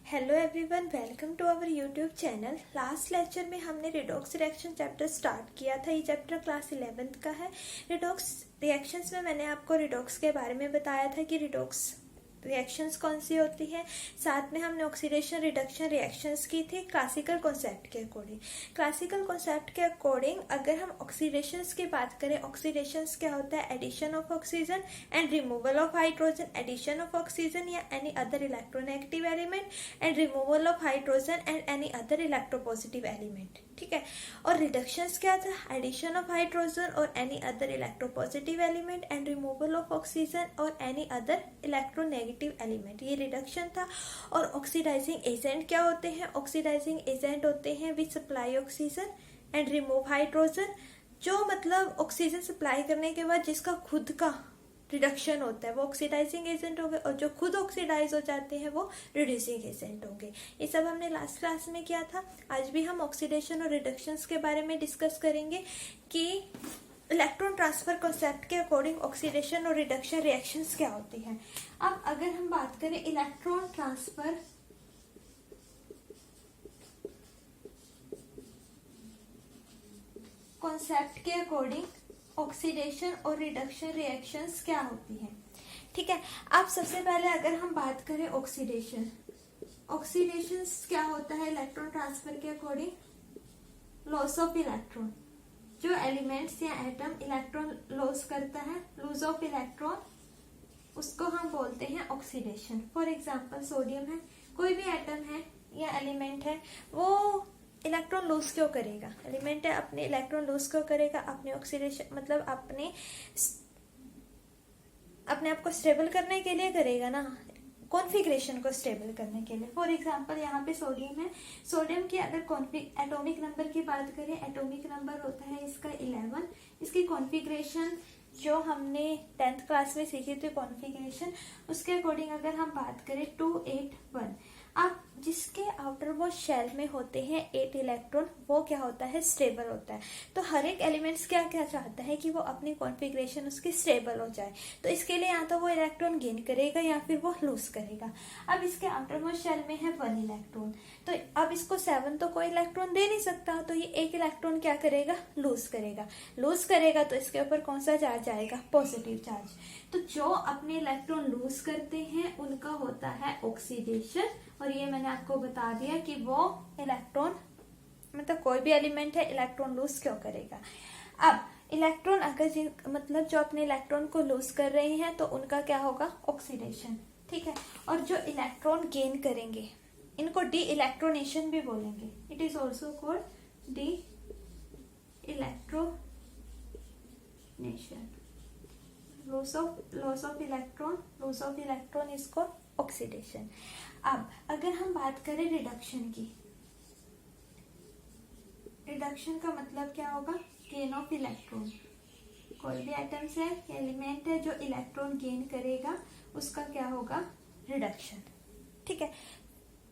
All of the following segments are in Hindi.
Hello everyone, welcome to our YouTube channel. Last lecture में हमने रिडॉक्स रिएक्शन चैप्टर स्टार्ट किया था। ये चैप्टर क्लास 11th का है। रिडॉक्स रिएक्शंस में मैंने आपको रिडॉक्स के बारे में बताया था कि रिडॉक्स रिएक्शंस कौन सी होती है। साथ में हमने ऑक्सीडेशन रिडक्शन रिएक्शंस की थी क्लासिकल कॉन्सेप्ट के अकॉर्डिंग। क्लासिकल कॉन्सेप्ट के अकॉर्डिंग अगर हम ऑक्सीडेशंस की बात करें, ऑक्सीडेशंस क्या होता है? Addition of oxygen and removal of hydrogen, addition of oxygen या any other electronegative element and removal of hydrogen and any other electropositive element. ठीक है। और रिडक्शंस क्या था? एडिशन ऑफ हाइड्रोजन और any other electropositive element and removal of oxygen और एनी अदर इलेक्ट्रोनेगेटिव एलिमेंट। ये रिडक्शन था। और ऑक्सीडाइजिंग एजेंट क्या होते हैं? ऑक्सीडाइजिंग एजेंट होते हैं which supply oxygen and remove hydrogen, जो मतलब ऑक्सीजन सप्लाई करने के बाद जिसका खुद का रिडक्शन होता है वो ऑक्सीडाइजिंग एजेंट होंगे, और जो खुद ऑक्सीडाइज हो जाते हैं वो रिड्यूसिंग एजेंट होंगे। ये सब हमने लास्ट क्लास में किया था। आज भी हम ऑक्सीडेशन और रिडक्शंस के बारे में डिस्कस करेंगे कि इलेक्ट्रॉन ट्रांसफर कॉन्सेप्ट के अकॉर्डिंग ऑक्सीडेशन और रिडक्शन रिएक्शंस क्या होती हैं। अब अगर हम बात करें इलेक्ट्रॉन ट्रांसफर कॉन्सेप्ट के अकॉर्डिंग ऑक्सीडेशन और रिडक्शन रिएक्शंस क्या होती हैं। ठीक है। अब सबसे पहले अगर हम बात करें ऑक्सीडेशन क्या होता है इलेक्ट्रॉन ट्रांसफर के अकॉर्डिंग? Loss of electron. जो एलिमेंट्स या एटम इलेक्ट्रॉन लॉस करता है, लूज ऑफ इलेक्ट्रॉन, उसको हम बोलते हैं ऑक्सीडेशन। फॉर एग्जाम्पल सोडियम है, कोई भी एटम है या एलिमेंट है, वो इलेक्ट्रॉन लूज क्यों करेगा? एलिमेंट है, अपने इलेक्ट्रॉन लूज क्यों करेगा? अपने ऑक्सीडेशन मतलब अपने आप को स्टेबल करने के लिए करेगा ना, कॉन्फ़िगरेशन को स्टेबल करने के लिए। फॉर एग्जांपल यहाँ पे सोडियम है, सोडियम की अगर एटॉमिक नंबर की बात करें, एटॉमिक नंबर होता है इसका 11। इसकी कॉन्फ़िगरेशन जो हमने 10th क्लास में सीखी थी कॉन्फ़िगरेशन, उसके अकॉर्डिंग अगर हम बात करें 281। अब जिसके आउटर मोस्ट शेल में होते हैं 8 इलेक्ट्रॉन, वो क्या होता है? स्टेबल होता है। तो हर एक एलिमेंट्स क्या क्या चाहता है कि वो अपनी कॉन्फ़िगरेशन उसकी स्टेबल हो जाए। तो इसके लिए या तो वो इलेक्ट्रॉन गेन करेगा या फिर वो लूज करेगा। अब इसके आउटर मोस्ट शेल में है 1 इलेक्ट्रॉन, तो अब इसको 7 तो कोई इलेक्ट्रॉन दे नहीं सकता, तो ये 1 इलेक्ट्रॉन क्या करेगा? लूज करेगा। तो इसके ऊपर कौन सा चार्ज आएगा? Positive charge. तो जो अपने इलेक्ट्रॉन लूज करते हैं उनका होता है ऑक्सीडेशन। और ये मैंने आपको बता दिया कि वो इलेक्ट्रॉन मतलब कोई भी एलिमेंट है इलेक्ट्रॉन लूज क्यों करेगा। अब इलेक्ट्रॉन अगर मतलब जो अपने इलेक्ट्रॉन को लूज कर रहे हैं तो उनका क्या होगा? ऑक्सीडेशन। ठीक है। और जो इलेक्ट्रॉन गेन करेंगे इनको डी इलेक्ट्रोनेशन भी बोलेंगे। It is also called de electronation. Loss of electron इसको ऑक्सीडेशन। अब अगर हम बात करें रिडक्शन की, रिडक्शन का मतलब क्या होगा? Gain of electron. कोई भी एटम्स है, एलिमेंट है जो इलेक्ट्रॉन गेन करेगा उसका क्या होगा? रिडक्शन। ठीक है।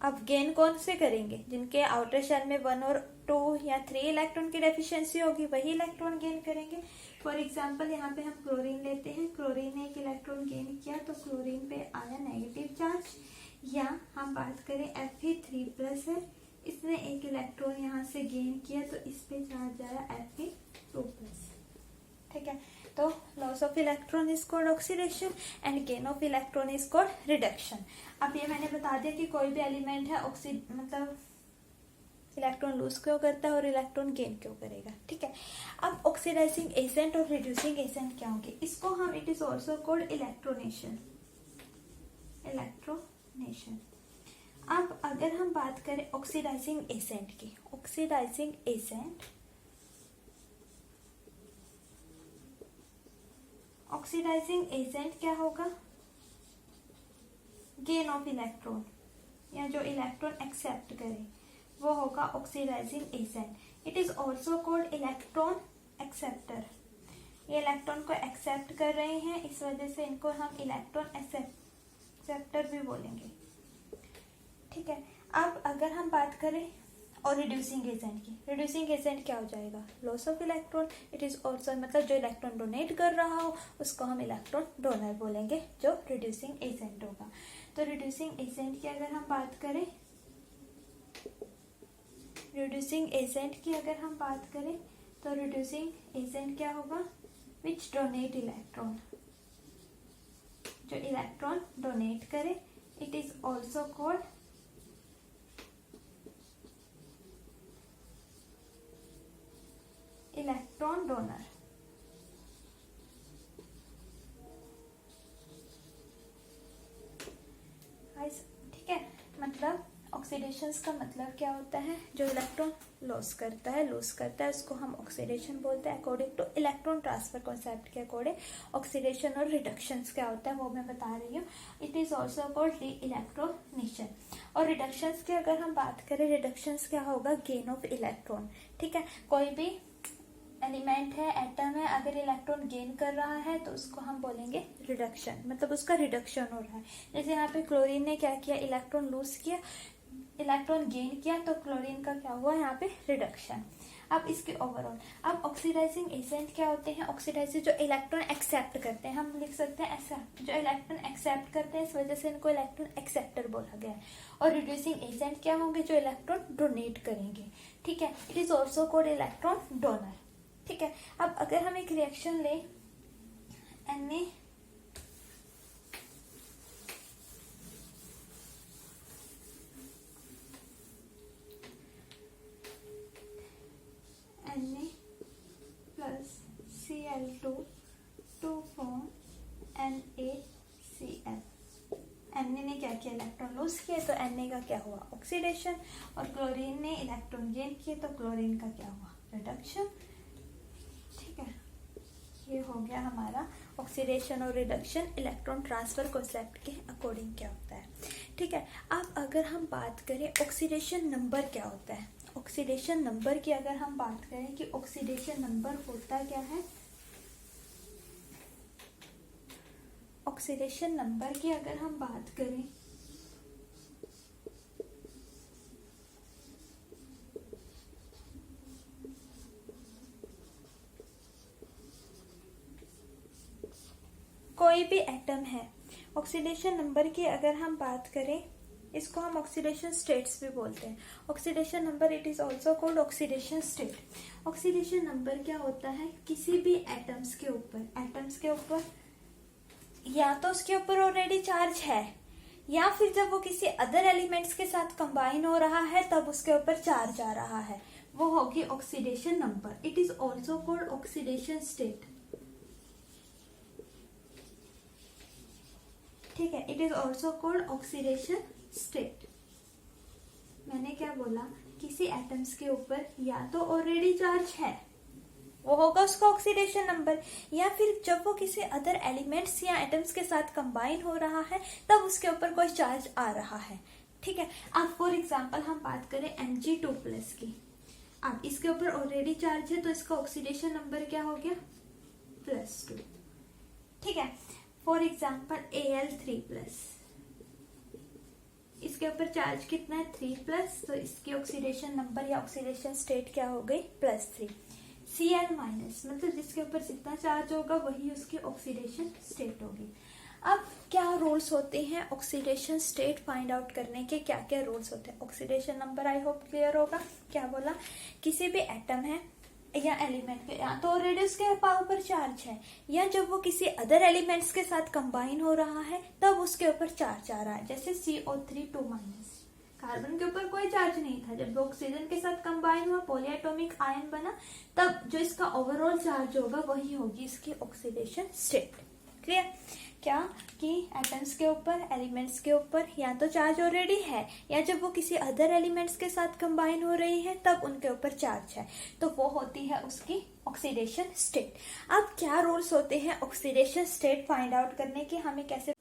अब गेन कौन से करेंगे? जिनके आउटर शेल में 1 और 2 या 3 इलेक्ट्रॉन की डेफिशिएंसी होगी वही इलेक्ट्रॉन गेन करेंगे। फॉर एग्जांपल यहाँ पे हम क्लोरीन लेते हैं, क्लोरीन ने 1 इलेक्ट्रॉन गेन किया तो क्लोरीन पे आया नेगेटिव चार्ज। या हम बात करें Fe3+ है, इसने 1 इलेक्ट्रॉन यहाँ से गेन किया तो इस पे चार्ज आया Fe2+। ठीक है। तो loss of electron is called oxidation and gain of electron is called reduction. अब ये मैंने बता दिया कि कोई भी एलिमेंट है मतलब इलेक्ट्रॉन लूज क्यों करता है और इलेक्ट्रॉन गेन क्यों करेगा। ठीक है। अब ऑक्सीडाइजिंग एजेंट और रिड्यूसिंग एजेंट क्या होंगे? इसको हम इट इज ऑल्सो कॉल्ड इलेक्ट्रोनेशन। अब अगर हम बात करें ऑक्सीडाइजिंग एजेंट की, ऑक्सीडाइजिंग एजेंट क्या होगा? गेन ऑफ इलेक्ट्रॉन या जो इलेक्ट्रॉन एक्सेप्ट करे वो होगा oxidising agent. It is also called electron acceptor. ये इलेक्ट्रॉन को एक्सेप्ट कर रहे हैं, इस वजह से इनको हम इलेक्ट्रॉन एक्सेप्टर भी बोलेंगे। ठीक है। अब अगर हम बात करें और रिड्यूसिंग एजेंट की, रिड्यूसिंग एजेंट क्या हो जाएगा? Loss of electron. It is also मतलब जो इलेक्ट्रॉन डोनेट कर रहा हो उसको हम इलेक्ट्रॉन डोनर बोलेंगे, जो रिड्यूसिंग एजेंट होगा। तो रिड्यूसिंग एजेंट की अगर हम बात करें रिड्यूसिंग एजेंट की अगर हम बात करें तो रिड्यूसिंग एजेंट क्या होगा, विच डोनेट इलेक्ट्रॉन, जो इलेक्ट्रॉन डोनेट करे, it is also called electron donor. ठीक है, मतलब ऑक्सीडेशंस का मतलब क्या होता है, जो इलेक्ट्रॉन लूज करता है उसको हम ऑक्सीडेशन बोलते हैं। According to electron transfer concept के अकॉर्डिंग ऑक्सीडेशन और रिडक्शंस क्या होता है वो मैं बता रही हूँ। It is also called de electronation. और रिडक्शंस की अगर हम बात करें, रिडक्शंस क्या होगा, गेन ऑफ इलेक्ट्रॉन। ठीक है, कोई भी एलिमेंट है, एटम है, अगर इलेक्ट्रॉन गेन कर रहा है तो उसको हम बोलेंगे रिडक्शन, मतलब उसका रिडक्शन हो रहा है। जैसे यहाँ पे क्लोरीन ने क्या किया, इलेक्ट्रॉन लूज किया, इलेक्ट्रॉन गेन किया, तो क्लोरीन का क्या हुआ यहाँ पे, रिडक्शन। अब इसके ओवरऑल, अब ऑक्सीडाइजिंग एजेंट क्या होते हैं, ऑक्सीडाइजिंग जो इलेक्ट्रॉन एक्सेप्ट करते हैं, हम लिख सकते हैं ऐसा, जो इलेक्ट्रॉन एक्सेप्ट करते हैं, इस वजह से इनको इलेक्ट्रॉन एक्सेप्टर बोला गया है। और रिड्यूसिंग एजेंट क्या होंगे, जो इलेक्ट्रॉन डोनेट करेंगे। ठीक है, it is also called electron donor. ठीक है, अब अगर हम एक रिएक्शन ले, Na plus Cl2 to form NaCl। Na ने क्या किया, इलेक्ट्रॉन लूज किया, तो Na का क्या हुआ, ऑक्सीडेशन। और क्लोरीन ने इलेक्ट्रॉन गेन किए, तो क्लोरीन का क्या हुआ, रिडक्शन। ठीक है, ये हो गया हमारा ऑक्सीडेशन और रिडक्शन इलेक्ट्रॉन ट्रांसफर कॉन्सेप्ट के अकॉर्डिंग क्या होता है। ठीक है, अब अगर हम बात करें ऑक्सीडेशन नंबर क्या होता है, ऑक्सीडेशन नंबर की अगर हम बात करें कि ऑक्सीडेशन नंबर होता क्या है, ऑक्सीडेशन नंबर की अगर हम बात करें कोई भी एटम है, ऑक्सीडेशन नंबर की अगर हम बात करें, इसको हम ऑक्सीडेशन स्टेट्स भी बोलते हैं। Oxidation number, it is also called oxidation state. Oxidation number क्या होता है, किसी भी एटम्स के ऊपर या तो उसके ऊपर ऑलरेडी चार्ज है, या फिर जब वो किसी अदर एलिमेंट्स के साथ कंबाइन हो रहा है तब उसके ऊपर चार्ज आ रहा है, वो होगी oxidation number. It is also called oxidation state. ठीक है, it is also called oxidation state. मैंने क्या बोला, किसी एटम्स के ऊपर या तो ऑलरेडी चार्ज है, वो होगा उसका ऑक्सीडेशन नंबर, या फिर जब वो किसी अदर एलिमेंट्स या एटम्स के साथ कंबाइन हो रहा है तब उसके ऊपर कोई चार्ज आ रहा है। ठीक है, अब फॉर एग्जांपल हम बात करें Mg2+ की, अब इसके ऊपर ऑलरेडी चार्ज है तो इसका ऑक्सीडेशन नंबर क्या हो गया, +2। ठीक है, फॉर एग्जाम्पल Al3+, इसके ऊपर चार्ज कितना है, 3+, तो इसकी ऑक्सीडेशन नंबर या ऑक्सीडेशन स्टेट क्या हो गई, +3। Cl-, मतलब जिसके ऊपर जितना चार्ज होगा वही उसकी ऑक्सीडेशन स्टेट होगी। अब क्या रूल्स होते हैं ऑक्सीडेशन स्टेट फाइंड आउट करने के, क्या क्या रूल्स होते हैं। Oxidation number I hope clear होगा। क्या बोला, किसी भी एटम है या एलिमेंट के, या तो ऑलरेडी उसके ऊपर चार्ज है, या जब वो किसी अदर एलिमेंट्स के साथ कंबाइन हो रहा है तब उसके ऊपर चार्ज आ रहा है। जैसे CO3 2-, कार्बन के ऊपर कोई चार्ज नहीं था, जब वो ऑक्सीजन के साथ कंबाइन हुआ, पॉलीएटॉमिक आयन बना, तब जो इसका ओवरऑल चार्ज होगा वही होगी इसकी ऑक्सीडेशन स्टेट। क्लियर, क्या कि एटम्स के ऊपर, एलिमेंट्स के ऊपर या तो चार्ज ऑलरेडी है, या जब वो किसी अदर एलिमेंट्स के साथ कंबाइन हो रही है तब उनके ऊपर चार्ज है, तो वो होती है उसकी ऑक्सीडेशन स्टेट। अब क्या रूल्स होते हैं ऑक्सीडेशन स्टेट फाइंड आउट करने के, हमें कैसे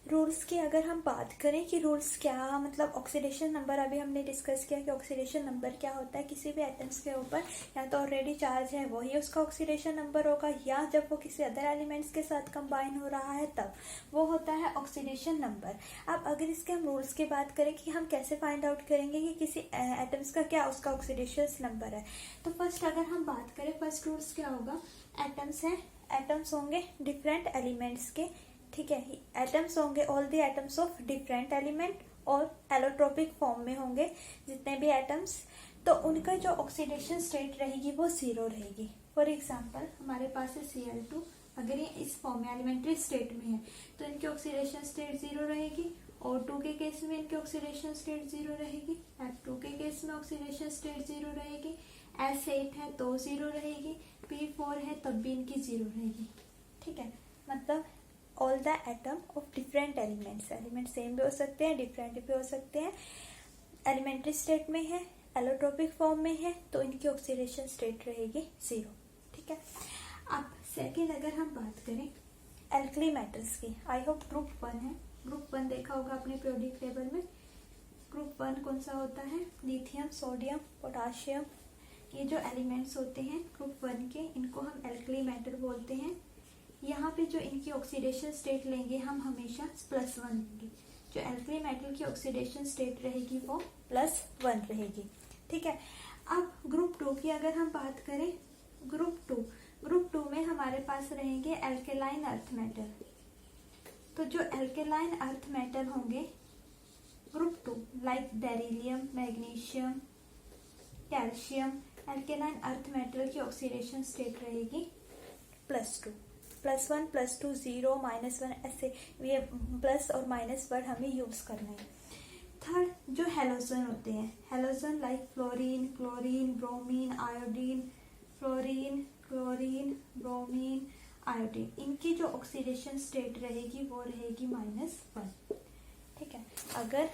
रूल्स की अगर हम बात करें कि रूल्स क्या, मतलब ऑक्सीडेशन नंबर अभी हमने डिस्कस किया कि ऑक्सीडेशन नंबर क्या होता है, किसी भी एटम्स के ऊपर या तो ऑलरेडी चार्ज है वही उसका ऑक्सीडेशन नंबर होगा, या जब वो किसी अदर एलिमेंट्स के साथ कंबाइन हो रहा है तब वो होता है ऑक्सीडेशन नंबर। अब अगर इसके हम रूल्स की बात करें कि हम कैसे फाइंड आउट करेंगे कि किसी एटम्स का क्या उसका ऑक्सीडेशन नंबर है, तो फर्स्ट अगर हम बात करें, फर्स्ट रूल्स क्या होगा, एटम्स है, एटम्स होंगे डिफरेंट एलिमेंट्स के। ठीक है, एटम्स होंगे all the atoms of different element और एलोट्रोपिक फॉर्म में होंगे जितने भी एटम्स। तो उनका जो ऑक्सीडेशन स्टेट रहेगी वो जीरो रहेगी। फॉर एग्जाम्पल हमारे पास है Cl2, अगर ये इस फॉर्म में एलिमेंट्री स्टेट में है तो इनकी ऑक्सीडेशन स्टेट जीरो रहेगी। O2 के केस में इनकी ऑक्सीडेशन स्टेट जीरो रहेगी। F2 के केस में ऑक्सीडेशन स्टेट जीरो रहेगी। S8 है तो जीरो रहेगी। P4 है तब भी इनकी जीरो रहेगी। ठीक है, मतलब all the atom of different elements, element same भी हो सकते हैं, डिफरेंट भी हो सकते हैं, एलिमेंट्री स्टेट में है, एलोट्रोपिक फॉर्म में है तो इनकी ऑक्सीडेशन स्टेट रहेगी जीरो। ठीक है, अब सेकेंड अगर हम बात करें एल्कली मेटल्स की, आई होप ग्रुप 1 है, ग्रुप 1 देखा होगा अपने पीरियोडिक टेबल में। ग्रुप 1 कौन सा होता है? लिथियम, सोडियम, पोटाशियम, ये जो एलिमेंट्स होते हैं ग्रुप 1 के, इनको हम एल्कली मेटल बोलते हैं। यहाँ पे जो इनकी ऑक्सीडेशन स्टेट लेंगे हम हमेशा +1 लेंगे। जो एल्कली मेटल की ऑक्सीडेशन स्टेट रहेगी वो +1 रहेगी। ठीक है, अब ग्रुप 2 की अगर हम बात करें, ग्रुप 2 में हमारे पास रहेंगे एल्केलाइन अर्थ मेटल। तो जो एल्केलाइन अर्थ मेटल होंगे group 2 like beryllium, magnesium, calcium, alkaline earth metal की ऑक्सीडेशन स्टेट रहेगी +2। +1, +2, 0, -1 ऐसे ये प्लस और माइनस वर्ड हमें यूज करना है। थर्ड जो हेलोजन होते हैं, halogen like fluorine, chlorine, bromine, iodine, fluorine, chlorine, bromine, iodine, इनकी जो ऑक्सीडेशन स्टेट रहेगी वो रहेगी -1। ठीक है, अगर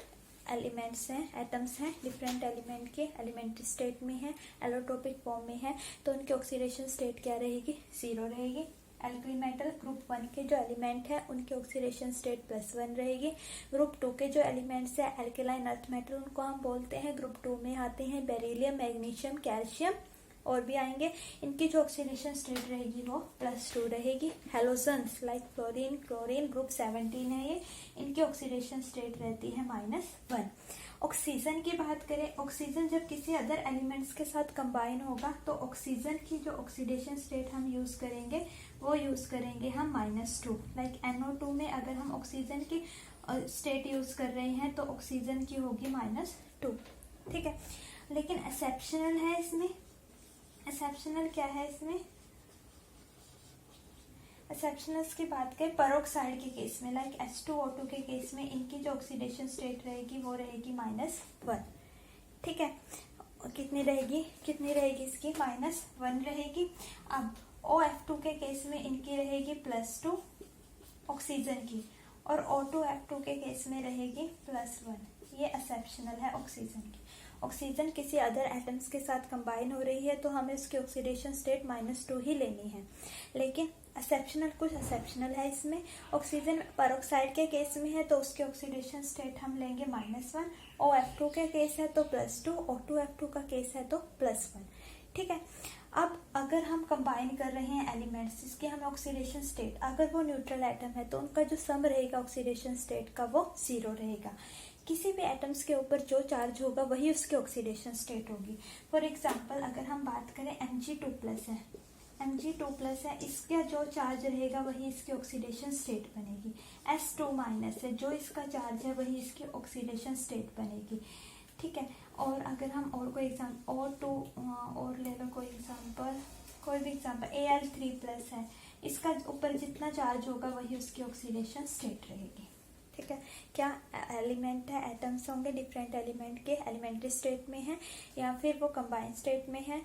एलिमेंट्स हैं, एटम्स हैं, डिफरेंट एलिमेंट के एलिमेंट्री स्टेट में है, एलोट्रोपिक फॉर्म में है तो उनकी ऑक्सीडेशन स्टेट क्या रहेगी? जीरो रहेगी। एल्कली मेटल ग्रुप 1 के जो एलिमेंट है उनकी ऑक्सीडेशन स्टेट +1 रहेगी। ग्रुप 2 के जो एलिमेंट्स है एल्केलाइन अर्थ मेटल, उनको हम बोलते हैं, ग्रुप 2 में आते हैं बेरिलियम, मैग्नीशियम, कैल्शियम और भी आएंगे। इनकी जो ऑक्सीडेशन स्टेट रहेगी वो +2 रहेगी। Halogens like fluorine, chlorine, group 17 है ये, इनकी ऑक्सीडेशन स्टेट रहती है -1। ऑक्सीजन की बात करें, ऑक्सीजन जब किसी अदर एलिमेंट्स के साथ कंबाइन होगा तो ऑक्सीजन की जो ऑक्सीडेशन स्टेट हम यूज करेंगे वो यूज करेंगे हम -2। लाइक NO2 में अगर हम ऑक्सीजन की स्टेट यूज कर रहे हैं तो ऑक्सीजन की होगी -2। ठीक है, लेकिन एक्सेप्शनल है इसमें। एक्सेप्शनल क्या है इसमें? एक्सेप्शनल्स की बात करें पेरोक्साइड के केस में, लाइक H2O2 के केस में इनकी जो ऑक्सीडेशन स्टेट रहेगी वो रहेगी -1। ठीक है, कितनी रहेगी इसकी? -1 रहेगी। अब OF2 के केस में इनकी रहेगी +2 ऑक्सीजन की, और O2F2 के केस में रहेगी +1। ये एक्सेप्शनल है ऑक्सीजन की। ऑक्सीजन किसी अदर एटम्स के साथ कंबाइन हो रही है तो हमें उसकी ऑक्सीडेशन स्टेट -2 ही लेनी है। लेकिन एक्सेप्शनल, कुछ एक्सेप्शनल है इसमें। ऑक्सीजन पेरोक्साइड के केस में है तो उसकी ऑक्सीडेशन स्टेट हम लेंगे -1। OF2 के केस है तो +2, O2F2 का केस है तो +1। ठीक है, अब अगर हम कंबाइन कर रहे हैं एलिमेंट्स जिसकी हमें ऑक्सीडेशन स्टेट, अगर वो न्यूट्रल एटम है तो उनका जो सम रहेगा ऑक्सीडेशन स्टेट का वो 0 रहेगा। किसी भी एटम्स के ऊपर जो चार्ज होगा वही उसकी ऑक्सीडेशन स्टेट होगी। फॉर एग्जांपल अगर हम बात करें Mg2+ है, Mg2+ है, इसका जो चार्ज रहेगा वही इसकी ऑक्सीडेशन स्टेट बनेगी। S2- है, जो इसका चार्ज है वही इसकी ऑक्सीडेशन स्टेट बनेगी। ठीक है, और अगर हम और कोई एग्जाम्पल और ले लो, कोई भी एग्जाम्पल Al3+ है, इसका ऊपर जितना चार्ज होगा वही उसकी ऑक्सीडेशन स्टेट रहेगी। ठीक है, क्या एलिमेंट है, एटम्स होंगे डिफरेंट एलिमेंट के, एलिमेंट्री स्टेट में है या फिर वो कंबाइंड स्टेट में है,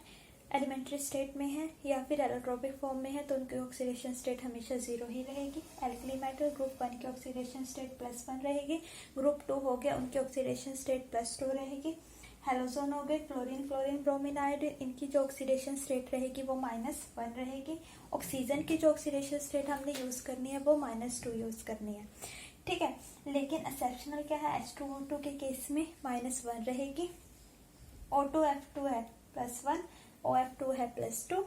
एलिमेंट्री स्टेट में है या फिर एलोट्रोपिक फॉर्म में है तो उनकी ऑक्सीडेशन स्टेट हमेशा 0 ही रहेगी। एल्कली मेटल ग्रुप 1 की ऑक्सीडेशन स्टेट +1 रहेगी। ग्रुप 2 हो गया, उनकी ऑक्सीडेशन स्टेट +2 रहेगी। हेलोजन हो गए, क्लोरीन, ब्रोमीन, आयोडीन, इनकी जो ऑक्सीडेशन स्टेट रहेगी वो -1 रहेगी। ऑक्सीजन की जो ऑक्सीडेशन स्टेट हमने यूज करनी है वो -2 यूज करनी है। ठीक है, लेकिन एक्सेप्शनल क्या है? H2O2 के केस में -1 रहेगी, O2F2 है +1, OF2 है +2,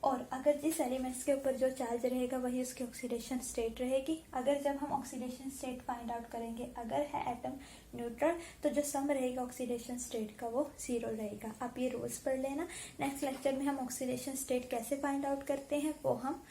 और अगर जिस एलिमेंट्स के ऊपर जो चार्ज रहेगा वही उसकी ऑक्सीडेशन स्टेट रहेगी। अगर जब हम ऑक्सीडेशन स्टेट फाइंड आउट करेंगे, अगर है एटम न्यूट्रल तो जो सम रहेगा ऑक्सीडेशन स्टेट का वो 0 रहेगा। आप ये रूल्स पढ़ लेना। नेक्स्ट लेक्चर में हम ऑक्सीडेशन स्टेट कैसे फाइंड आउट करते हैं वो हम